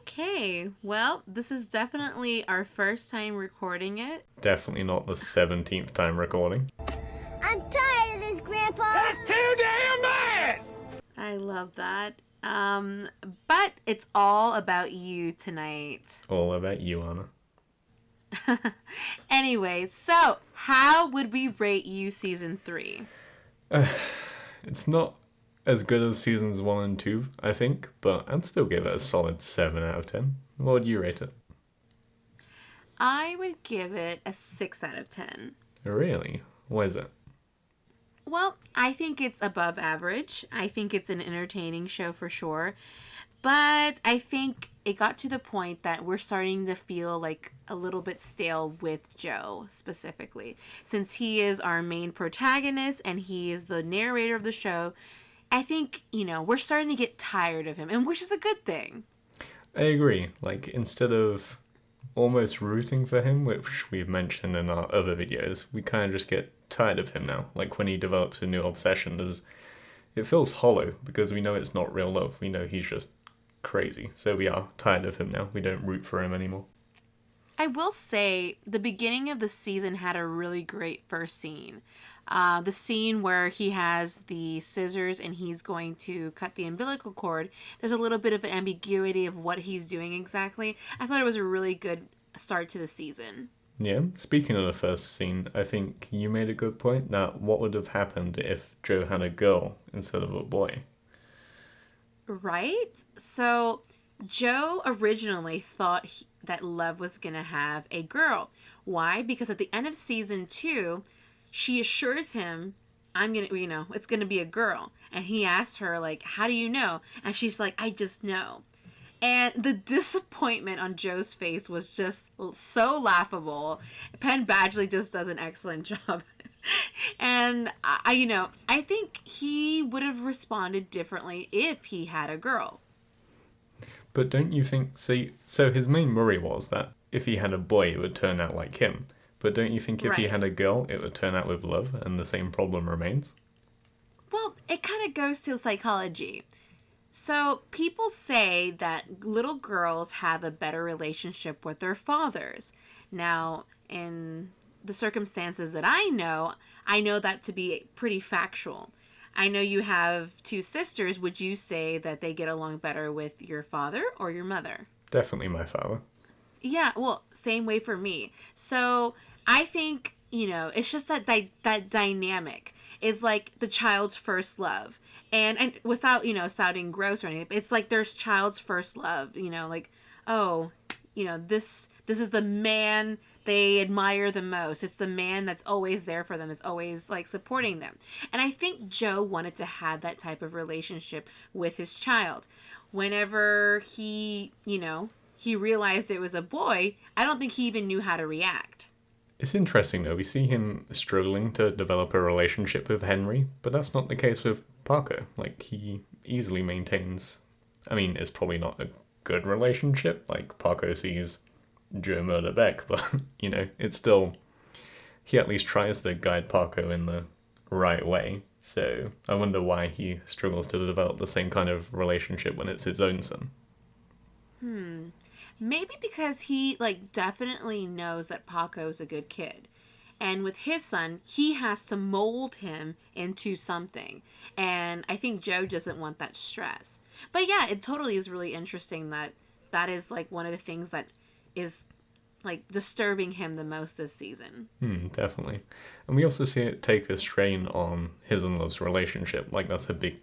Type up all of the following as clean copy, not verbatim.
Okay, well, this is definitely our first time recording it. Definitely not the 17th time recording. I'm tired of this, Grandpa. That's too damn bad! I love that. But it's all about you tonight. All about you, Anna. Anyway, so how would we rate you season 3? It's not as good as seasons 1 and 2, I think, but I'd still give it a solid 7 out of 10. What would you rate it? I would give it a 6 out of 10. Really? Why is it? Well, I think it's above average. I think it's an entertaining show for sure. But I think it got to the point that we're starting to feel like a little bit stale with Joe specifically. Since he is our main protagonist and he is the narrator of the show, I think, we're starting to get tired of him, and which is a good thing. I agree. Like, instead of almost rooting for him, which we've mentioned in our other videos, we kind of just get tired of him now. Like, when he develops a new obsession, it feels hollow, because we know it's not real love. We know he's just crazy. So we are tired of him now. We don't root for him anymore. I will say the beginning of the season had a really great first scene. The scene where he has the scissors and he's going to cut the umbilical cord. There's a little bit of an ambiguity of what he's doing exactly. I thought it was a really good start to the season. Yeah, speaking of the first scene, I think you made a good point that what would have happened if Joe had a girl instead of a boy? Right? So Joe originally thought that Love was going to have a girl. Why? Because at the end of season 2, she assures him, it's going to be a girl. And he asks her, like, how do you know? And she's like, I just know. And the disappointment on Joe's face was just so laughable. Penn Badgley just does an excellent job. And I think he would have responded differently if he had a girl. But don't you think, so his main worry was that if he had a boy, it would turn out like him. But don't you think if he Right. had a girl, it would turn out with Love, and the same problem remains? Well, it kind of goes to psychology. So people say that little girls have a better relationship with their fathers. Now, in the circumstances that I know that to be pretty factual. I know you have 2 sisters. Would you say that they get along better with your father or your mother? Definitely my father. Yeah, well, same way for me. So I think, it's just that that dynamic is like the child's first love. And without, sounding gross or anything, it's like there's child's first love, like, oh, this is the man they admire the most. It's the man that's always there for them, is always like supporting them. And I think Joe wanted to have that type of relationship with his child. Whenever he realized it was a boy, I don't think he even knew how to react. It's interesting though, we see him struggling to develop a relationship with Henry, but that's not the case with Parker. Like, he easily maintains, it's probably not a good relationship, like Parker sees Joe murder Beck, but, it's still, he at least tries to guide Parker in the right way, so I wonder why he struggles to develop the same kind of relationship when it's his own son. Maybe because he, definitely knows that Paco's a good kid. And with his son, he has to mold him into something. And I think Joe doesn't want that stress. But yeah, it totally is really interesting that is, one of the things that is, disturbing him the most this season. Definitely. And we also see it take a strain on his and Love's relationship. That's a big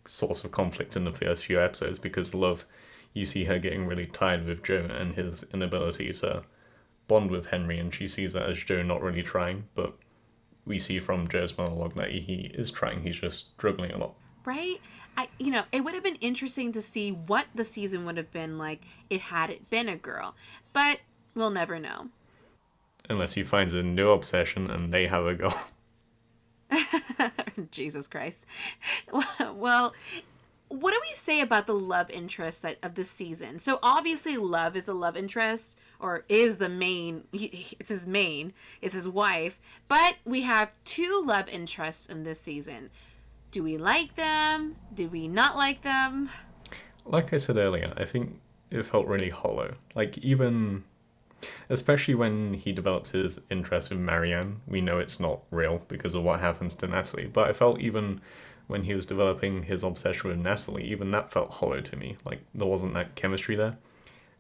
source of conflict in the first few episodes, because Love, you see her getting really tired with Joe and his inability to bond with Henry, and she sees that as Joe not really trying, but we see from Joe's monologue that he is trying, he's just struggling a lot. Right? It would have been interesting to see what the season would have been like if had it been a girl, but we'll never know. Unless he finds a new obsession and they have a girl. Jesus Christ. Well, what do we say about the love interest of this season? So obviously Love is a love interest, or is the main, it's his wife, but we have 2 love interests in this season. Do we like them? Do we not like them? Like I said earlier, I think it felt really hollow. Like, even, especially when he develops his interest with Marianne, we know it's not real because of what happens to Natalie. But I felt even when he was developing his obsession with Natalie, even that felt hollow to me. Like, there wasn't that chemistry there.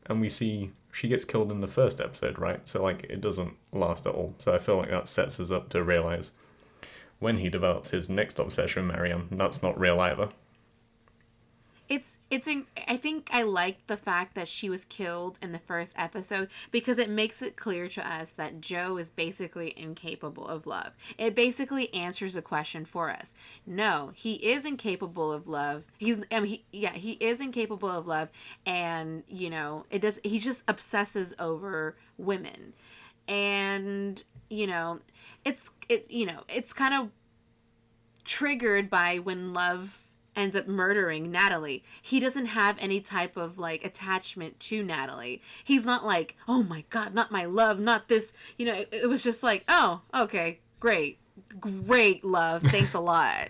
And we see she gets killed in the first episode, right? So, like, it doesn't last at all. So I feel like that sets us up to realize when he develops his next obsession with Marianne, that's not real either. I think I like the fact that she was killed in the first episode because it makes it clear to us that Joe is basically incapable of love. It basically answers the question for us. No, he is incapable of love. He is incapable of love, and he just obsesses over women. And it's kind of triggered by when Love ends up murdering Natalie. He doesn't have any type of like attachment to Natalie. He's not like, oh my god, not my love, not this. It was just like, oh, okay, great, love, thanks a lot.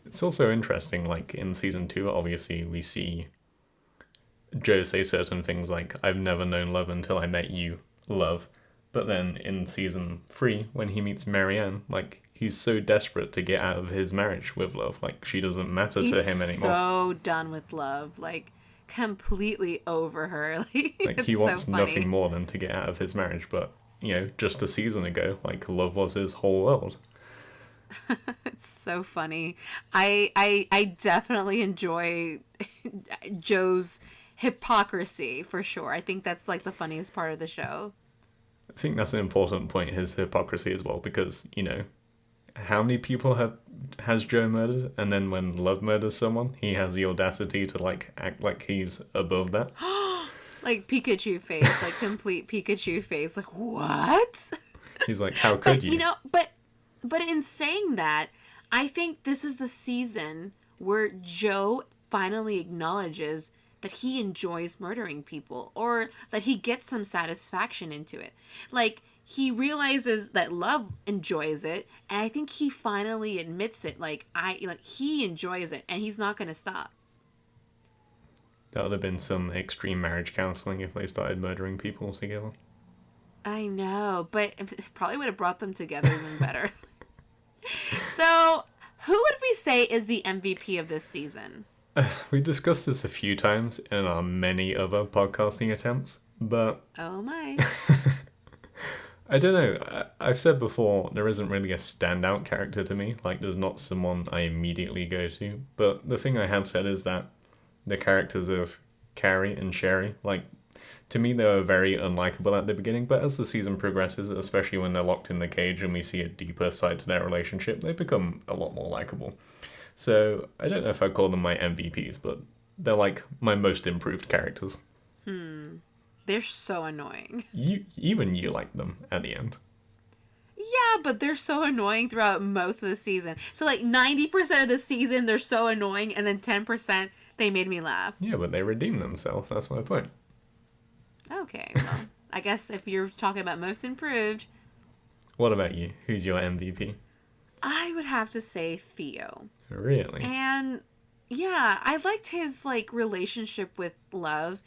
It's also interesting, like in season 2, obviously we see Joe say certain things like, I've never known love until I met you, love. But then in season 3, when he meets Marianne, like, he's so desperate to get out of his marriage with Love. Like, she doesn't matter to him anymore. He's so done with Love. Like, completely over her. Like, he wants nothing more than to get out of his marriage. But, just a season ago, like, Love was his whole world. It's so funny. I definitely enjoy Joe's hypocrisy, for sure. I think that's, like, the funniest part of the show. I think that's an important point, his hypocrisy as well, because, how many people has Joe murdered? And then when Love murders someone, he has the audacity to, like, act like he's above that. Like Pikachu face, like complete Pikachu face. Like, what? He's like, how could you? But in saying that, I think this is the season where Joe finally acknowledges that he enjoys murdering people, or that he gets some satisfaction into it. Like, he realizes that Love enjoys it, and I think he finally admits it. He enjoys it, and he's not going to stop. That would have been some extreme marriage counseling if they started murdering people together. I know, but it probably would have brought them together even better. So, who would we say is the MVP of this season? We discussed this a few times in our many other podcasting attempts, but... Oh my. I don't know. I've said before, there isn't really a standout character to me. Like, there's not someone I immediately go to. But the thing I have said is that the characters of Carrie and Sherry, like, to me they were very unlikable at the beginning, but as the season progresses, especially when they're locked in the cage and we see a deeper side to their relationship, they become a lot more likable. So, I don't know if I'd call them my MVPs, but they're like my most improved characters. They're so annoying. Even you like them at the end. Yeah, but they're so annoying throughout most of the season. So, like, 90% of the season, they're so annoying, and then 10%, they made me laugh. Yeah, but they redeem themselves. That's my point. Okay, well, I guess if you're talking about most improved... What about you? Who's your MVP? I would have to say Theo. Really? And, yeah, I liked his, like, relationship with Love.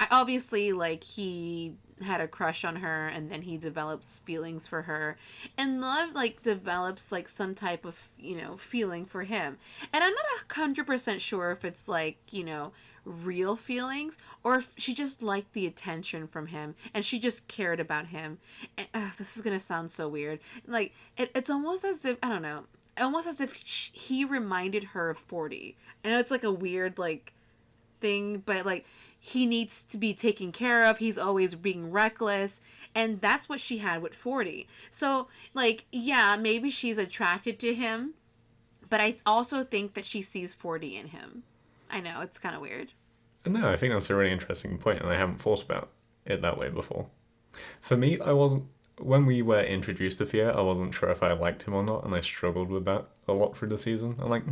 Obviously, like, he had a crush on her, and then he develops feelings for her. And Love, like, develops, like, some type of, feeling for him. And I'm not 100% sure if it's, like, real feelings, or if she just liked the attention from him, and she just cared about him. And, this is gonna sound so weird. Like, it's almost as if, I don't know, almost as if he reminded her of 40. I know it's, like, a weird, like, thing, but, like, he needs to be taken care of. He's always being reckless. And that's what she had with 40. So, like, yeah, maybe she's attracted to him. But I also think that she sees 40 in him. I know, it's kind of weird. No, I think that's a really interesting point, and I haven't thought about it that way before. For me, when we were introduced to Theo, I wasn't sure if I liked him or not, and I struggled with that a lot through the season. I'm like,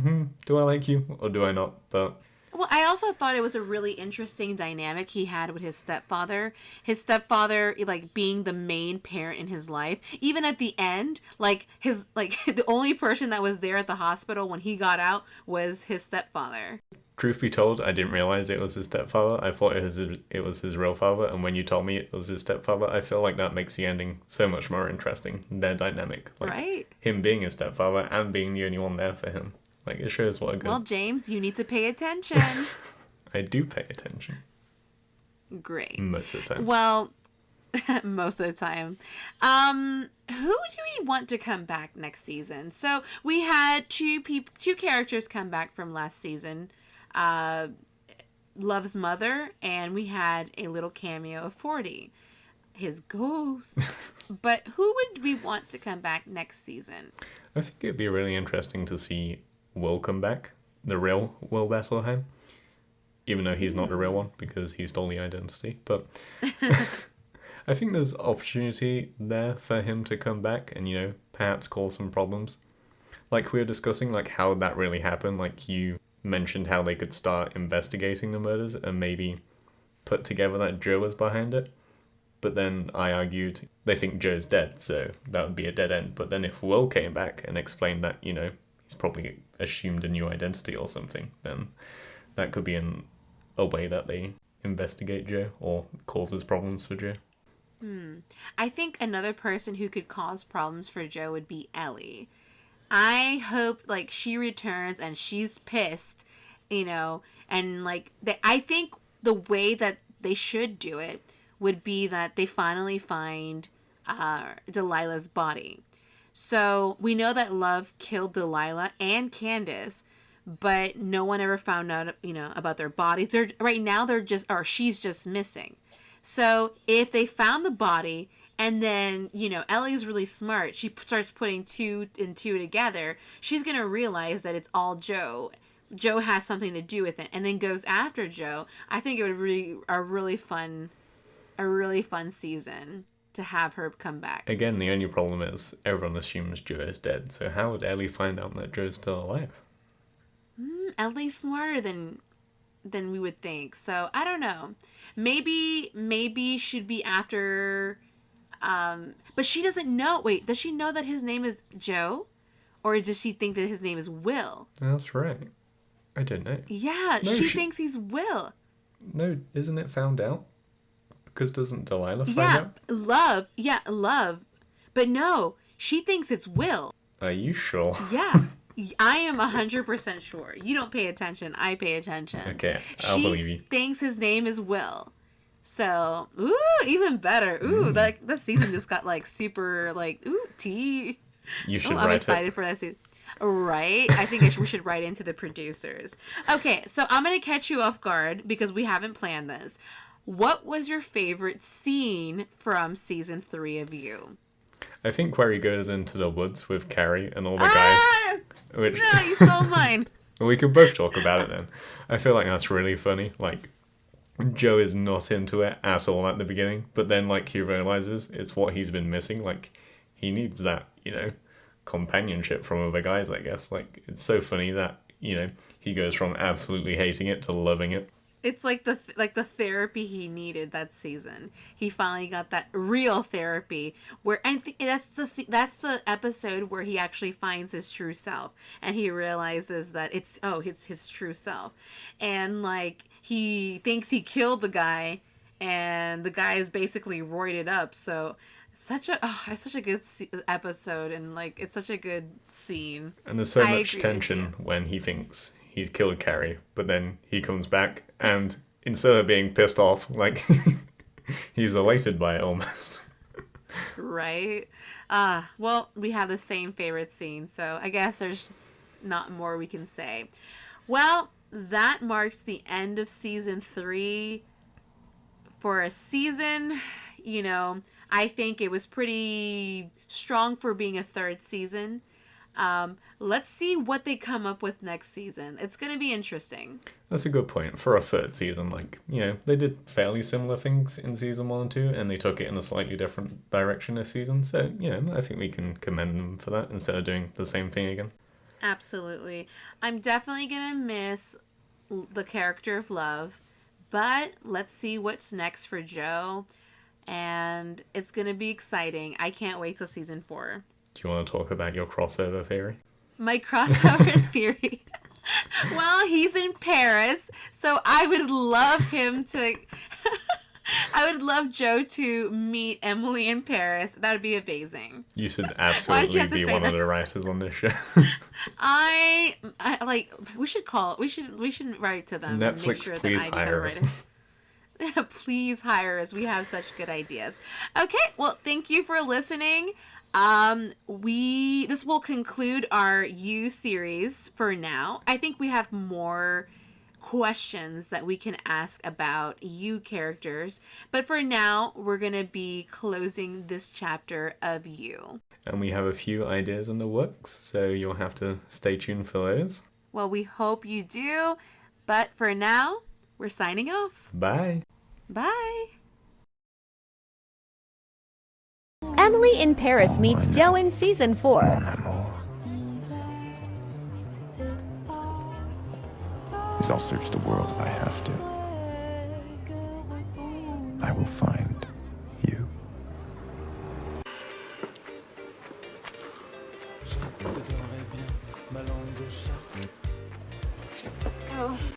do I like you, or do I not? But... Well, I also thought it was a really interesting dynamic he had with his stepfather. His stepfather, like, being the main parent in his life. Even at the end, like, the only person that was there at the hospital when he got out was his stepfather. Truth be told, I didn't realize it was his stepfather. I thought it was his real father, and when you told me it was his stepfather, I feel like that makes the ending so much more interesting. Their dynamic. Like, right? Him being his stepfather and being the only one there for him. Like, it shows what a good... Well, James, you need to pay attention. I do pay attention. Great. Most of the time. Well, most of the time. Who do we want to come back next season? So we had two characters come back from last season. Love's mother, and we had a little cameo of 40, his ghost. But who would we want to come back next season? I think it'd be really interesting to see Will come back, the real Will Bethlehem, even though he's not the real one because he stole the identity. But I think there's opportunity there for him to come back and, you know, perhaps cause some problems. Like we were discussing, like how that really happened. Like you mentioned how they could start investigating the murders and maybe put together that Joe was behind it. But then I argued they think Joe's dead, so that would be a dead end. But then if Will came back and explained that, you know, he's probably assumed a new identity or something, then that could be a way that they investigate Joe or causes problems for Joe. I think another person who could cause problems for Joe would be Ellie. I hope, like, she returns and she's pissed, you know, and, like, I think the way that they should do it would be that they finally find Delilah's body. So we know that Love killed Delilah and Candace, but no one ever found out, you know, about their bodies. She's just missing. So if they found the body and then, you know, Ellie's really smart, she starts putting two and two together, she's going to realize that it's all Joe. Joe has something to do with it and then goes after Joe. I think it would be a really fun season to have her come back. Again, the only problem is everyone assumes Joe is dead, so how would Ellie find out that Joe's still alive? Ellie's smarter than we would think, so I don't know. Maybe should be after, but she doesn't know. Wait, does she know that his name is Joe, or does she think that his name is Will? That's right. I don't know. Yeah, No, she thinks he's Will. No, isn't it found out? Because doesn't Delilah find out? Love. But no, she thinks it's Will. Are you sure? Yeah. I am 100% sure. You don't pay attention. I pay attention. Okay, I'll believe you. She thinks his name is Will. So, ooh, even better. Ooh, that season just got, like, super, like, ooh, tea. You should I'm write excited it. for that season. Right? I think we should write into the producers. Okay, so I'm going to catch you off guard because we haven't planned this. What was your favorite scene from season 3 of You? I think where he goes into the woods with Carrie and all the guys. Which No, you stole mine. we could both talk about it then. I feel like that's really funny. Like, Joe is not into it at all at the beginning, but then, like, he realizes it's what he's been missing. Like, he needs that, you know, companionship from other guys, I guess. Like, it's so funny that, you know, he goes from absolutely hating it to loving it. It's like the therapy he needed that season. He finally got that real therapy where, and that's the episode where he actually finds his true self and he realizes that it's his true self, and like he thinks he killed the guy, and the guy is basically roided up. So it's such a good episode, and like it's such a good scene. And there's so I much agree with tension you. when he thinks he's killed Carrie, but then he comes back and instead of being pissed off, like, he's elated by it almost. Right? Well, we have the same favorite scene, so I guess there's not more we can say. Well, that marks the end of season 3. For a season, you know, I think it was pretty strong for being a 3rd season. Let's see what they come up with next season. It's going to be interesting. That's a good point. For a 3rd season, like, you know, they did fairly similar things in season 1 and 2, and they took it in a slightly different direction this season. So, you know, I think we can commend them for that instead of doing the same thing again. Absolutely. I'm definitely going to miss the character of Love, but let's see what's next for Joe. And it's going to be exciting. I can't wait till season 4. Do you want to talk about your crossover theory? My crossover theory. Well, he's in Paris, so I would love him to... I would love Joe to meet Emily in Paris. That would be amazing. You should you absolutely have to be say one of that? the writers on this show. I like. We should write to them. and make Netflix, sure please that I become a hire us. writer. Please hire us. We have such good ideas. Okay, well, thank you for listening. This will conclude our You series for now. I think we have more questions that we can ask about You characters, but for now, we're gonna be closing this chapter of You. And we have a few ideas in the works, so you'll have to stay tuned for those. Well, we hope you do, but for now, we're signing off. Bye! Bye. Emily in Paris meets Joe in season 4. Is I'll search the world if I have to. I will find you.